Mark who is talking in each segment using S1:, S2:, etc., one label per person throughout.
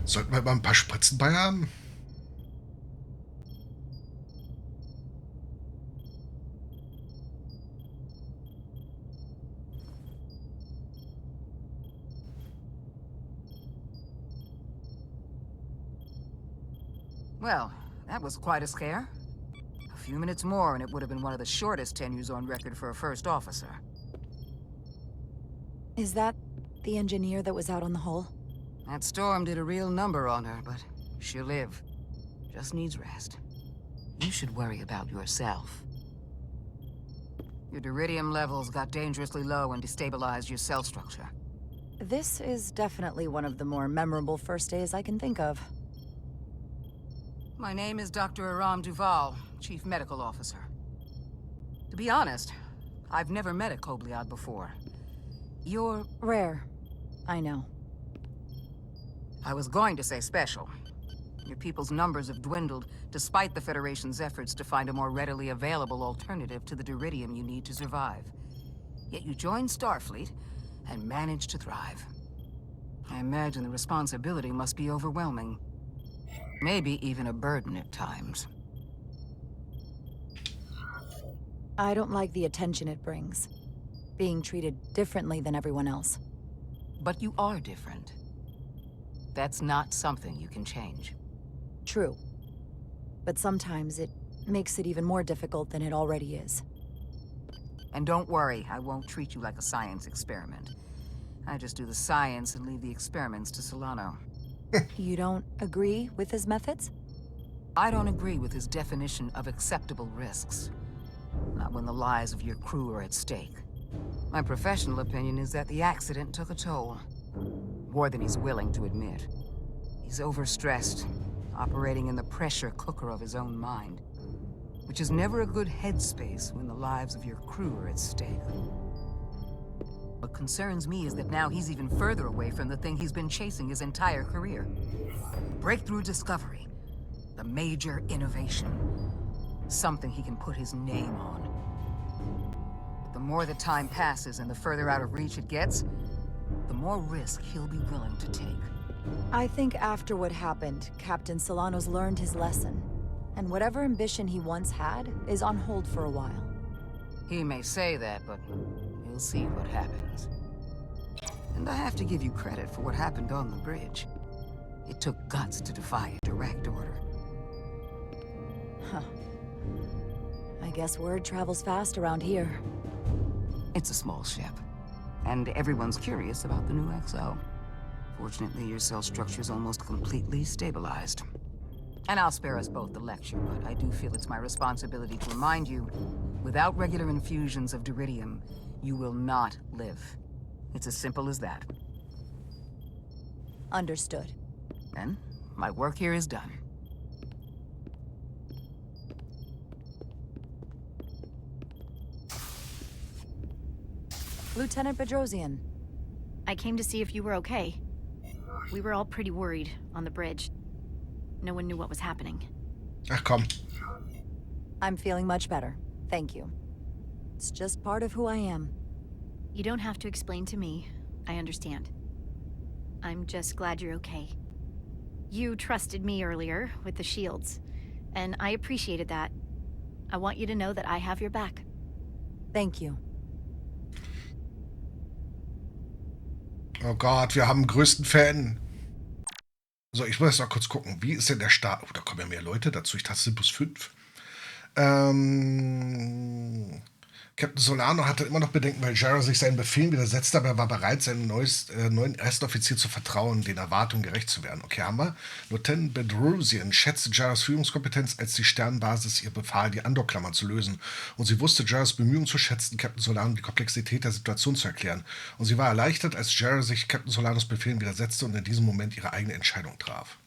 S1: Sollten wir mal ein paar Spritzen bei haben?
S2: Well, that was quite a scare. A few minutes more and it would have been one of the shortest tenures on record for a first officer.
S3: Is that the engineer that was out on the hull?
S2: That storm did a real number on her, but she'll live. Just needs rest. You should worry about yourself. Your diridium levels got dangerously low and destabilized your cell structure.
S3: This is definitely one of the more memorable first days I can think of.
S2: My name is Dr. Aram Duval, Chief Medical Officer. To be honest, I've never met a Kobliad before. You're...
S3: Rare. I know.
S2: I was going to say special. Your people's numbers have dwindled, despite the Federation's efforts to find a more readily available alternative to the diridium you need to survive. Yet you joined Starfleet, and managed to thrive. I imagine the responsibility must be overwhelming. Maybe even a burden at times.
S3: I don't like the attention it brings. Being treated differently than everyone else.
S2: But you are different. That's not something you can change.
S3: True. But sometimes it makes it even more difficult than it already is.
S2: And don't worry, I won't treat you like a science experiment. I just do the science and leave the experiments to Solano.
S3: You don't agree with his methods?
S2: I don't agree with his definition of acceptable risks. Not when the lives of your crew are at stake. My professional opinion is that the accident took a toll. More than he's willing to admit. He's overstressed, operating in the pressure cooker of his own mind. Which is never a good headspace when the lives of your crew are at stake. What concerns me is that now he's even further away from the thing he's been chasing his entire career. Breakthrough discovery. The major innovation. Something he can put his name on. But the more the time passes and the further out of reach it gets, the more risk he'll be willing to take.
S3: I think after what happened, Captain Solano's learned his lesson. And whatever ambition he once had is on hold for a while.
S2: He may say that, but we'll see what happens. And I have to give you credit for what happened on the bridge. It took guts to defy a direct order.
S3: Huh. I guess word travels fast around here.
S2: It's a small ship, and everyone's curious about the new XO. Fortunately, your cell structure's almost completely stabilized. And I'll spare us both the lecture, but I do feel it's my responsibility to remind you, without regular infusions of diridium, you will not live. It's as simple as that.
S3: Understood.
S2: Then, my work here is done.
S3: Lieutenant Bedrosian.
S4: I came to see if you were okay. We were all pretty worried on the bridge. No one knew what was happening.
S1: Ach komm.
S3: I'm feeling much better. Thank you. It's just part of who I am.
S4: You don't have to explain to me. I understand. I'm just glad you're okay. You trusted me earlier with the shields, and I appreciated that. I want you to know that I have your back.
S3: Thank you.
S1: Oh Gott, wir haben den größten Fan. So, ich muss erst mal kurz gucken. Wie ist denn der Start? Oh, da kommen ja mehr Leute dazu. Ich dachte, es sind plus 5. Captain Solano hatte immer noch Bedenken, weil Jarrah sich seinen Befehlen widersetzt, aber er war bereit, seinem neuen ersten Offizier zu vertrauen, den Erwartungen gerecht zu werden. Okay, haben wir. Lieutenant Bedrosian schätzte Jarrahs Führungskompetenz, als die Sternbasis ihr befahl, die Andockklammern zu lösen. Und sie wusste Jarrahs Bemühungen zu schätzen, Captain Solano die Komplexität der Situation zu erklären. Und sie war erleichtert, als Jarrah sich Captain Solanos Befehlen widersetzte und in diesem Moment ihre eigene Entscheidung traf.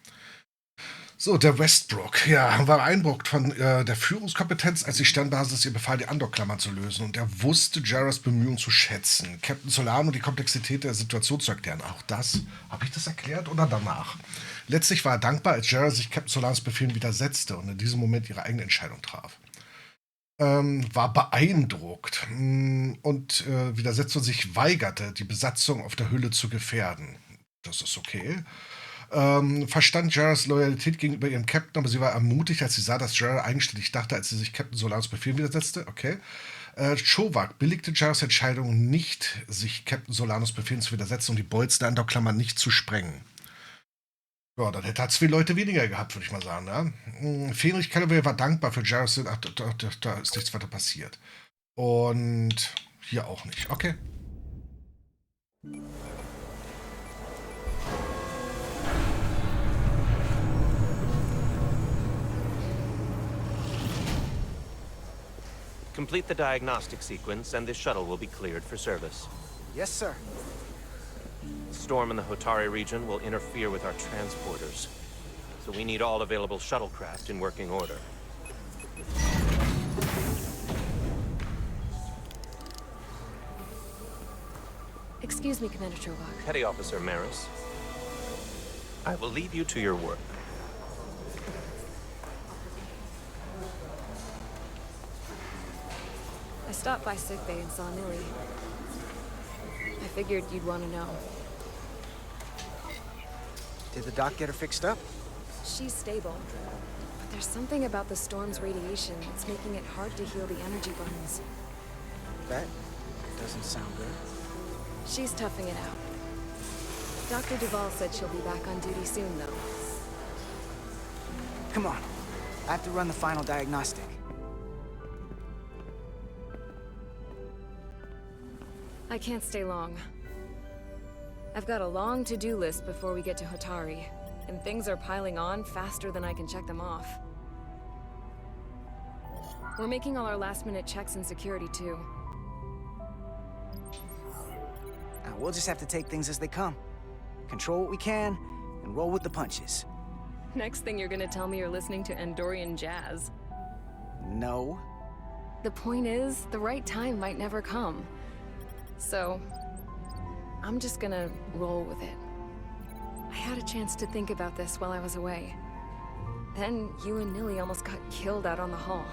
S1: So, der Westbrook, ja, war beeindruckt von der Führungskompetenz, als die Sternbasis ihr befahl, die Andockklammern zu lösen. Und er wusste Jarrahs Bemühungen zu schätzen, Captain Solano die Komplexität der Situation zu erklären. Auch das, habe ich das erklärt oder danach? Letztlich war er dankbar, als Jarrah sich Captain Solanos Befehlen widersetzte und in diesem Moment ihre eigene Entscheidung traf. War beeindruckt und widersetzte und sich weigerte, die Besatzung auf der Hülle zu gefährden. Das ist okay. Verstand Jaras Loyalität gegenüber ihrem Captain, aber sie war ermutigt, als sie sah, dass Jara eigenständig dachte, als sie sich Captain Solanos Befehl widersetzte. Okay. Chowak billigte Jaras Entscheidung nicht, sich Captain Solanos Befehlen zu widersetzen und die Bolts der Andocklammer nicht zu sprengen. Ja, dann hätte er 2 Leute weniger gehabt, würde ich mal sagen. Ja? Fenrich Calloway war dankbar für Jaras. Ach, da ist nichts weiter passiert. Und hier auch nicht. Okay.
S5: Complete the diagnostic sequence, and this shuttle will be cleared for service.
S6: Yes, sir.
S5: The storm in the Hotari region will interfere with our transporters, so we need all available shuttlecraft in working order.
S4: Excuse me, Commander Chowak.
S5: Petty Officer Maris, I will leave you to your work.
S3: I stopped by sickbay and saw Millie. I figured you'd want to know.
S6: Did the doc get her fixed up?
S3: She's stable, but there's something about the storm's radiation that's making it hard to heal the energy burns.
S6: That doesn't sound good.
S3: She's toughing it out. Dr. Duvall said she'll be back on duty soon, though.
S6: Come on. I have to run the final diagnostic.
S3: I can't stay long. I've got a long to-do list before we get to Hotari, and things are piling on faster than I can check them off. We're making all our last-minute checks and security, too.
S6: We'll just have to take things as they come. Control what we can, and roll with the punches.
S3: Next thing you're gonna tell me you're listening to Andorian jazz.
S6: No.
S3: The point is, the right time might never come. So, I'm just gonna roll with it. I had a chance to think about this while I was away. Then you and Nilly almost got killed out on the hull.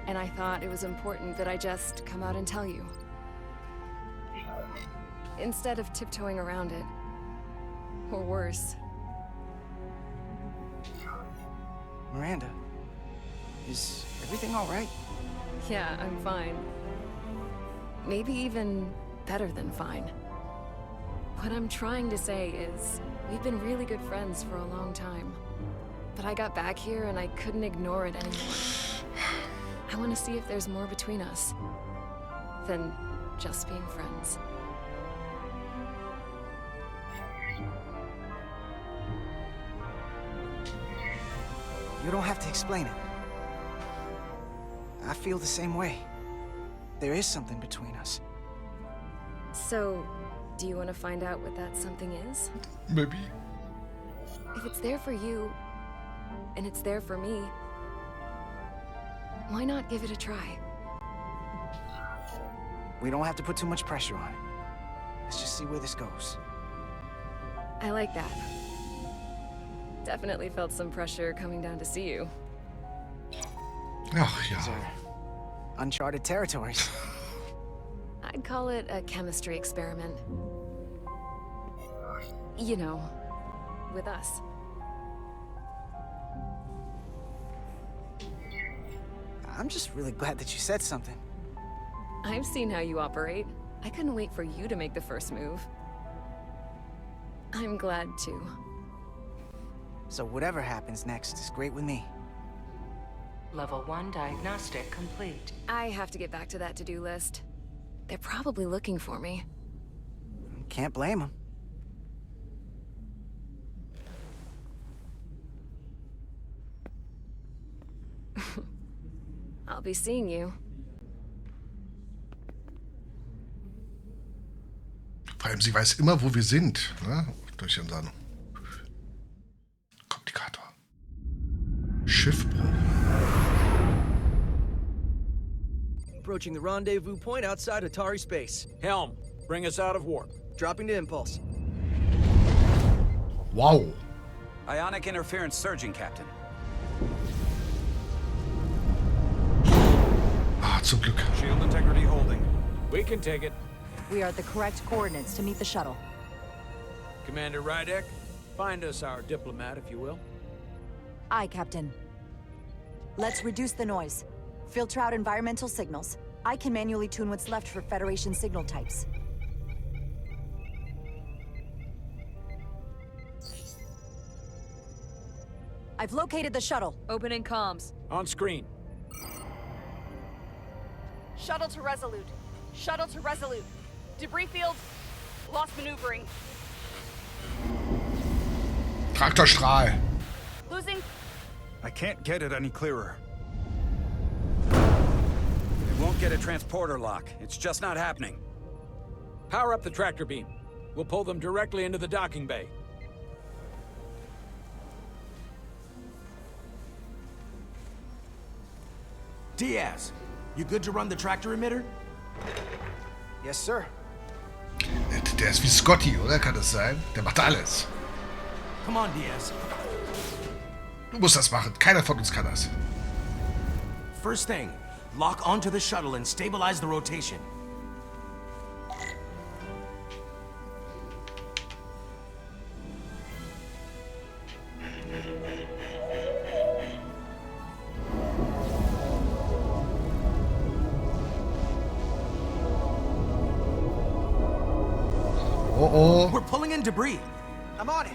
S3: And I thought it was important that I just come out and tell you. Instead of tiptoeing around it. Or worse.
S6: Miranda, is everything all right?
S3: Yeah, I'm fine. Maybe even better than fine. What I'm trying to say is, we've been really good friends for a long time. But I got back here and I couldn't ignore it anymore. I want to see if there's more between us than just being friends.
S6: You don't have to explain it. I feel the same way. There is something between us.
S3: So, do you want to find out what that something is?
S1: Maybe.
S3: If it's there for you, and it's there for me, why not give it a try?
S6: We don't have to put too much pressure on it. Let's just see where this goes.
S3: I like that. Definitely felt some pressure coming down to see you.
S1: Ach
S6: These
S1: ja.
S6: are uncharted territories.
S3: I'd call it a chemistry experiment. You know, with us.
S6: I'm just really glad that you said something.
S3: I've seen how you operate. I couldn't wait for you to make the first move. I'm glad too.
S6: So whatever happens next is great with me.
S2: Level 1 diagnostic complete.
S3: I have to get back to that to-do list. They're probably looking for me.
S6: Can't blame them.
S3: I'll be seeing you.
S1: Vor allem, sie weiß immer, wo wir sind. Ne? Durch unseren Kommunikator. Schiffbruch.
S7: Approaching the rendezvous point outside Atari space.
S8: Helm, bring us out of warp.
S7: Dropping to impulse.
S1: Wow.
S8: Ionic interference surging, Captain.
S1: Ah, zum Glück.
S8: Shield integrity holding. We can take it.
S9: We are at the correct coordinates to meet the shuttle.
S8: Commander Rydek, Find us our diplomat, if you will.
S9: Aye, Captain. Let's reduce the noise. Filter out environmental signals. I can manually tune what's left for Federation signal types. I've located the shuttle.
S3: Opening comms.
S8: On screen.
S10: Shuttle to Resolute. Shuttle to Resolute. Debris field. Lost maneuvering.
S1: Traktorstrahl.
S10: Losing.
S8: I can't get it any clearer. It won't get a transporter lock. It's just not happening. Power up the tractor beam. We'll pull them directly into the docking bay.
S11: Diaz, you good to run the tractor emitter?
S6: Yes, sir.
S1: Der ist wie Scotty, oder? Kann das sein? Der macht alles.
S11: Come on, Diaz.
S1: Du musst das machen. Keiner von uns kann das.
S11: First thing, lock onto the shuttle and stabilize the rotation.
S1: Oh.
S11: We're pulling in debris.
S6: I'm on it.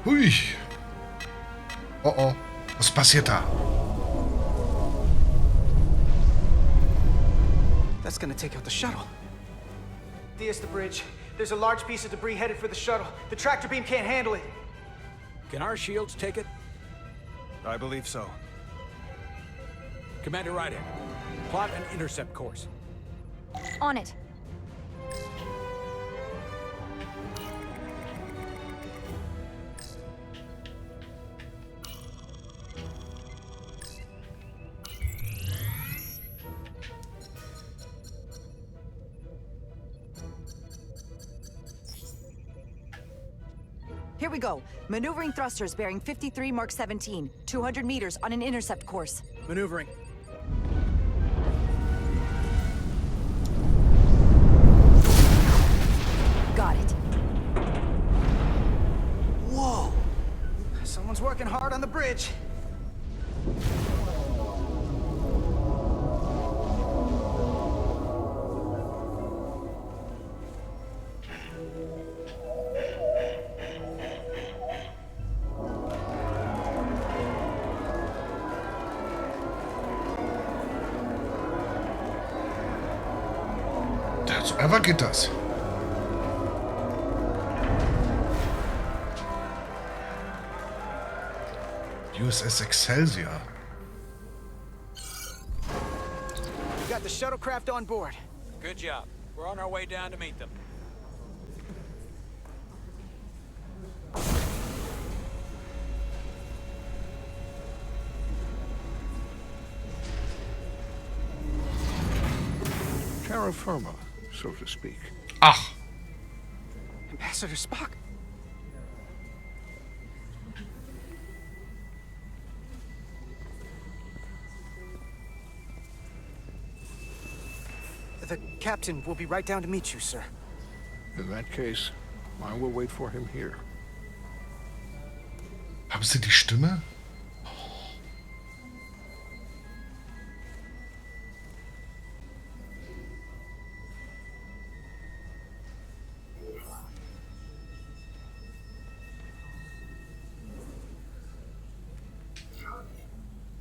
S1: Hui. Oh. Was passiert da?
S6: That's gonna take out the shuttle. Diaz, the bridge. There's a large piece of debris headed for the shuttle. The tractor beam can't handle it.
S8: Can our shields take it?
S12: I believe so.
S8: Commander Ryder, plot an intercept course.
S9: On it. Here we go. Maneuvering thrusters bearing 53 Mark 17, 200 meters on an intercept course.
S7: Maneuvering.
S9: Got it.
S6: Whoa! Someone's working hard on the bridge.
S1: So einfach geht das. USS Excelsior.
S6: We got the shuttlecraft on board.
S8: Good job. We're on our way down to meet them.
S12: Terra firma, so to speak.
S1: Ach.
S6: Ambassador Spock. The captain will be right down to meet you, sir.
S12: In that case, I will wait for him here.
S1: Haben Sie die Stimme?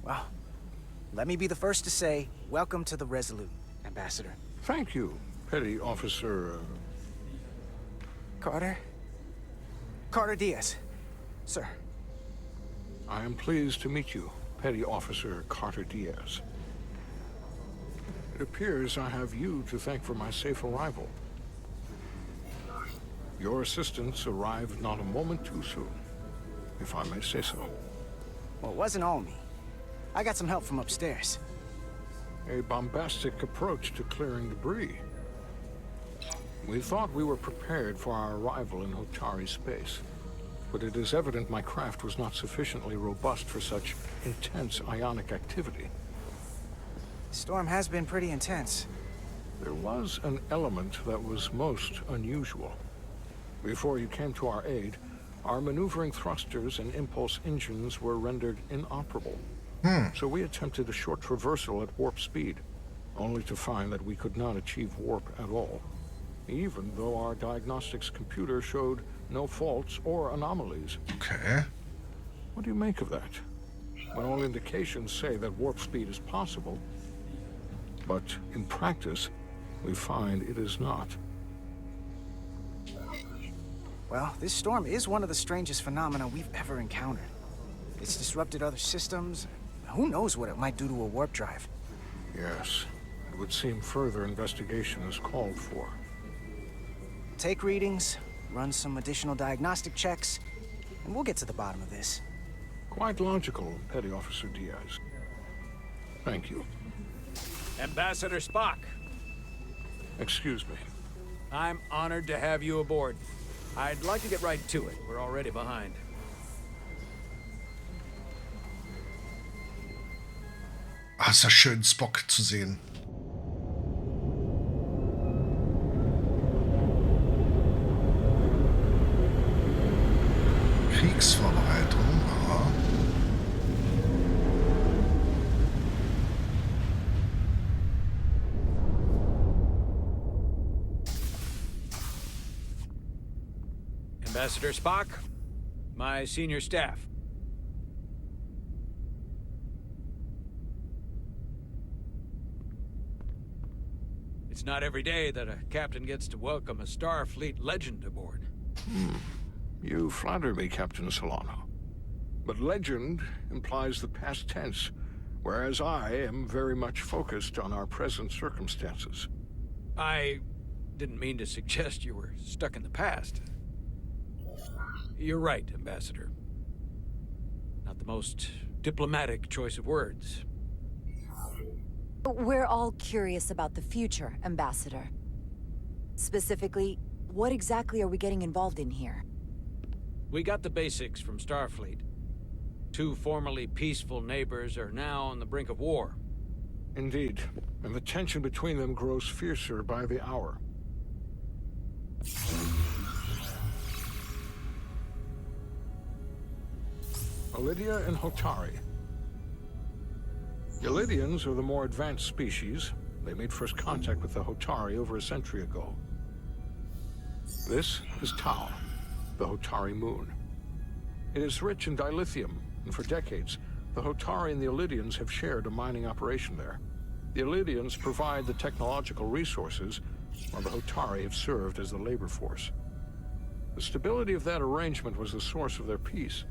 S6: Well, let me be the first to say, welcome to the Resolute, Ambassador.
S12: Thank you, Petty Officer...
S6: Carter? Carter Diaz. Sir.
S12: I am pleased to meet you, Petty Officer Carter Diaz. It appears I have you to thank for my safe arrival. Your assistance arrived not a moment too soon, if I may say so.
S6: Well, it wasn't all me. I got some help from upstairs.
S12: A bombastic approach to clearing debris. We thought we were prepared for our arrival in Hotari space, but it is evident my craft was not sufficiently robust for such intense ionic activity.
S6: The storm has been pretty intense.
S12: There was an element that was most unusual. Before you came to our aid, our maneuvering thrusters and impulse engines were rendered inoperable. So we attempted a short traversal at warp speed, only to find that we could not achieve warp at all, even though our diagnostics computer showed no faults or anomalies.
S1: Okay.
S12: What do you make of that? When all indications say that warp speed is possible, but in practice, we find it is not.
S6: Well, this storm is one of the strangest phenomena we've ever encountered. It's disrupted other systems. Who knows what it might do to a warp drive?
S12: Yes, it would seem further investigation is called for.
S6: Take readings, run some additional diagnostic checks, and we'll get to the bottom of this.
S12: Quite logical, Petty Officer Diaz. Thank you.
S8: Ambassador Spock,
S12: Excuse me.
S8: I'm honored to have you aboard. I'd like to get right to it. We're already behind.
S1: Ah, ist ja schön, Spock zu sehen. Kriegsvorbereitung, aha.
S8: Ambassador Spock, my senior staff. It's not every day that a captain gets to welcome a Starfleet legend aboard.
S12: You flatter me, Captain Solano. But legend implies the past tense, whereas I am very much focused on our present circumstances.
S8: I didn't mean to suggest you were stuck in the past. You're right, Ambassador. Not the most diplomatic choice of words.
S9: We're all curious about the future, Ambassador. Specifically, what exactly are we getting involved in here?
S8: We got the basics from Starfleet. Two formerly peaceful neighbors are now on the brink of war.
S12: Indeed, and the tension between them grows fiercer by the hour. Lydia and Hotari. The Lydians are the more advanced species. They made first contact with the Hotari over a century ago. This is Tau, the Hotari moon. It is rich in dilithium, and for decades, the Hotari and the Lydians have shared a mining operation there. The Lydians provide the technological resources, while the Hotari have served as the labor force. The stability of that arrangement was the source of their peace,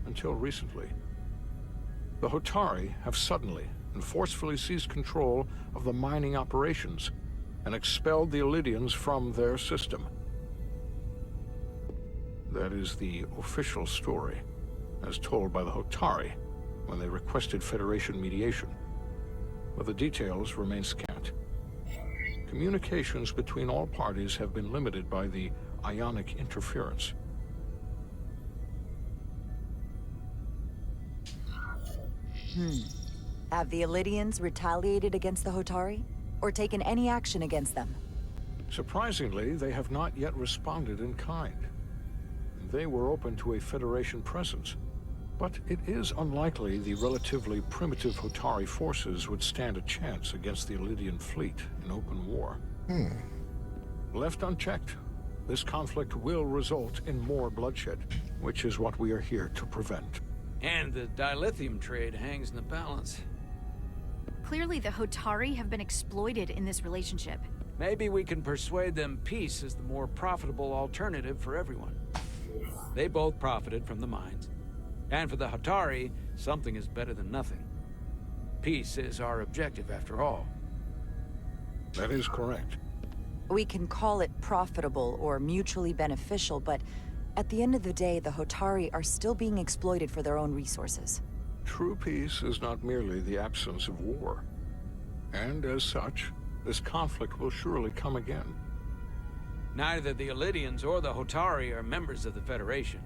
S12: until recently. The Hotari have suddenly and forcefully seized control of the mining operations and expelled the Lydians from their system. That is the official story, as told by the Hotari when they requested Federation mediation. But the details remain scant. Communications between all parties have been limited by the ionic interference.
S9: Have the Elydians retaliated against the Hotari? Or taken any action against them?
S12: Surprisingly, they have not yet responded in kind. They were open to a Federation presence, but it is unlikely the relatively primitive Hotari forces would stand a chance against the Elydian fleet in open war. Left unchecked, this conflict will result in more bloodshed, which is what we are here to prevent.
S8: And the dilithium trade hangs in the balance.
S4: Clearly, the Hotari have been exploited in this relationship.
S8: Maybe we can persuade them peace is the more profitable alternative for everyone. They both profited from the mines. And for the Hotari, something is better than nothing. Peace is our objective, after all.
S12: That is correct.
S9: We can call it profitable or mutually beneficial, but at the end of the day, the Hotari are still being exploited for their own resources.
S12: True peace is not merely the absence of war. And as such, this conflict will surely come again.
S8: Neither the Illidians or the Hotari are members of the Federation,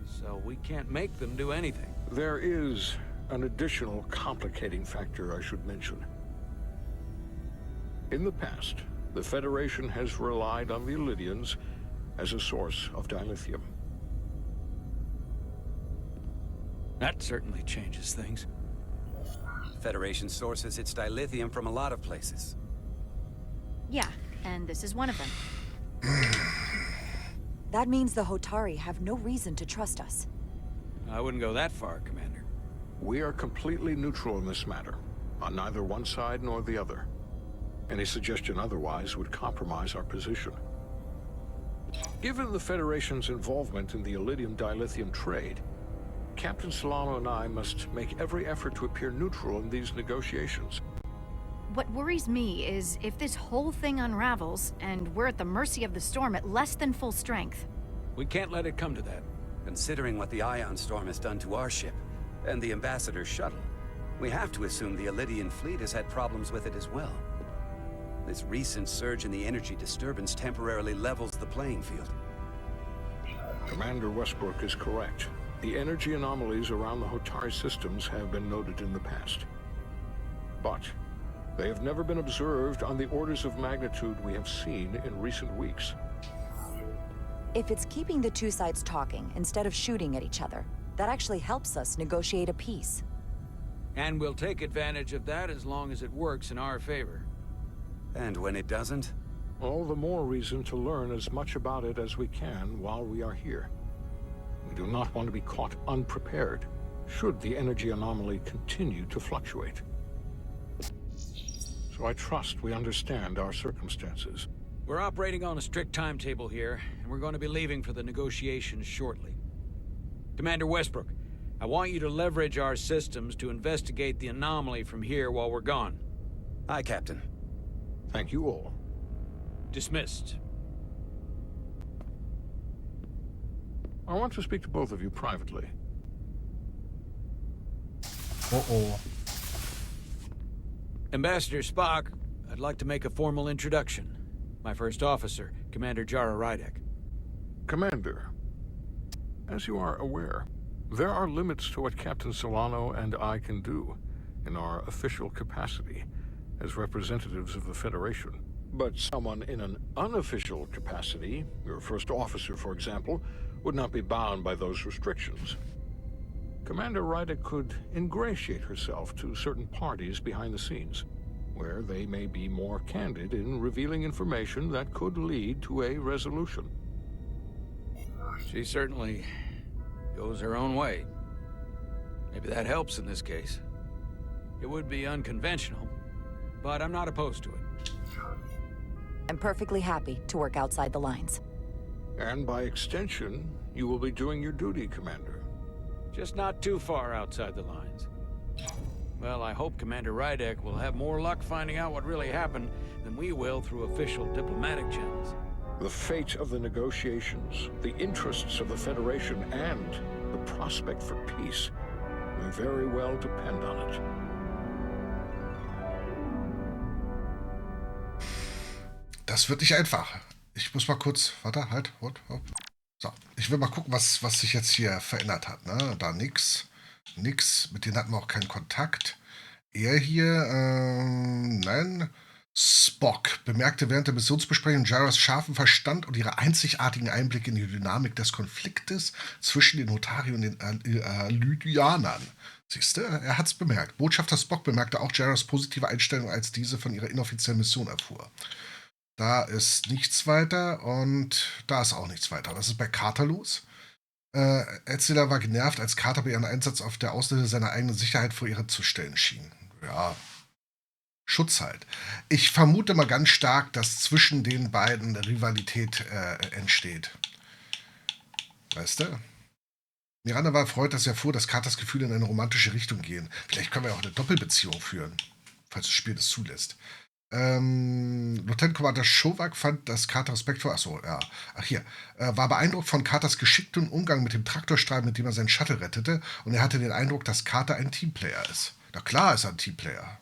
S8: so we can't make them do anything.
S12: There is an additional complicating factor I should mention. In the past, the Federation has relied on the Illidians as a source of dilithium.
S8: That certainly changes things.
S13: Federation sources its dilithium from a lot of places.
S4: Yeah, and this is one of them.
S9: That means the Hotari have no reason to trust us.
S8: I wouldn't go that far, Commander.
S12: We are completely neutral in this matter, on neither one side nor the other. Any suggestion otherwise would compromise our position. Given the Federation's involvement in the Illidium dilithium trade, Captain Solano and I must make every effort to appear neutral in these negotiations.
S4: What worries me is if this whole thing unravels, and we're at the mercy of the storm at less than full strength.
S8: We can't let it come to that.
S13: Considering what the Ion Storm has done to our ship, and the Ambassador's shuttle, we have to assume the Illidian fleet has had problems with it as well. This recent surge in the energy disturbance temporarily levels the playing field.
S12: Commander Westbrook is correct. The energy anomalies around the Hotari systems have been noted in the past. But they have never been observed on the orders of magnitude we have seen in recent weeks.
S9: If it's keeping the two sides talking instead of shooting at each other, that actually helps us negotiate a peace.
S8: And we'll take advantage of that as long as it works in our favor.
S13: And when it doesn't?
S12: All the more reason to learn as much about it as we can while we are here. We do not want to be caught unprepared, should the energy anomaly continue to fluctuate. So I trust we understand our circumstances.
S8: We're operating on a strict timetable here, and we're going to be leaving for the negotiations shortly. Commander Westbrook, I want you to leverage our systems to investigate the anomaly from here while we're gone.
S13: Aye, Captain.
S12: Thank you all.
S8: Dismissed.
S12: I want to speak to both of you privately.
S1: Uh-oh.
S8: Ambassador Spock, I'd like to make a formal introduction. My first officer, Commander Jara Rydek.
S12: Commander, as you are aware, there are limits to what Captain Solano and I can do in our official capacity as representatives of the Federation. But someone in an unofficial capacity, your first officer, for example, would not be bound by those restrictions. Commander Rydek could ingratiate herself to certain parties behind the scenes, where they may be more candid in revealing information that could lead to a resolution.
S8: She certainly goes her own way. Maybe that helps in this case. It would be unconventional, but I'm not opposed to it.
S9: I'm perfectly happy to work outside the lines.
S12: And by extension, you will be doing your duty, Commander.
S8: Just not too far outside the lines. Well, I hope Commander Rydek will have more luck finding out what really happened than we will through official diplomatic channels.
S12: The fate of the negotiations, the interests of the Federation, and the prospect for peace may very well depend on it.
S1: Das wird nicht einfach. Ich muss mal kurz, warte, halt, so, ich will mal gucken, was sich jetzt hier verändert hat. Ne? Da nix, mit denen hatten wir auch keinen Kontakt. Er hier, nein, Spock bemerkte während der Missionsbesprechung Jaras scharfen Verstand und ihre einzigartigen Einblicke in die Dynamik des Konfliktes zwischen den Hotari und den Lydianern. Siehst du, er hat's bemerkt. Botschafter Spock bemerkte auch Jaras positive Einstellung, als diese von ihrer inoffiziellen Mission erfuhr. Da ist nichts weiter und da ist auch nichts weiter. Was ist bei Carter los? Erzähler war genervt, als Carter bei ihrem Einsatz auf der Auslese seiner eigenen Sicherheit vor ihre zu stellen schien. Ja, Schutz halt. Ich vermute mal ganz stark, dass zwischen den beiden Rivalität entsteht. Weißt du? Miranda war erfreut, dass sie erfuhr, dass Carters Gefühle in eine romantische Richtung gehen. Vielleicht können wir auch eine Doppelbeziehung führen, falls das Spiel das zulässt. Lieutenant Commander Schowak fand, dass Carter Respekt vor... war beeindruckt von Carters geschickten Umgang mit dem Traktorstrahl, mit dem er seinen Shuttle rettete. Und er hatte den Eindruck, dass Carter ein Teamplayer ist. Na klar ist er ein Teamplayer.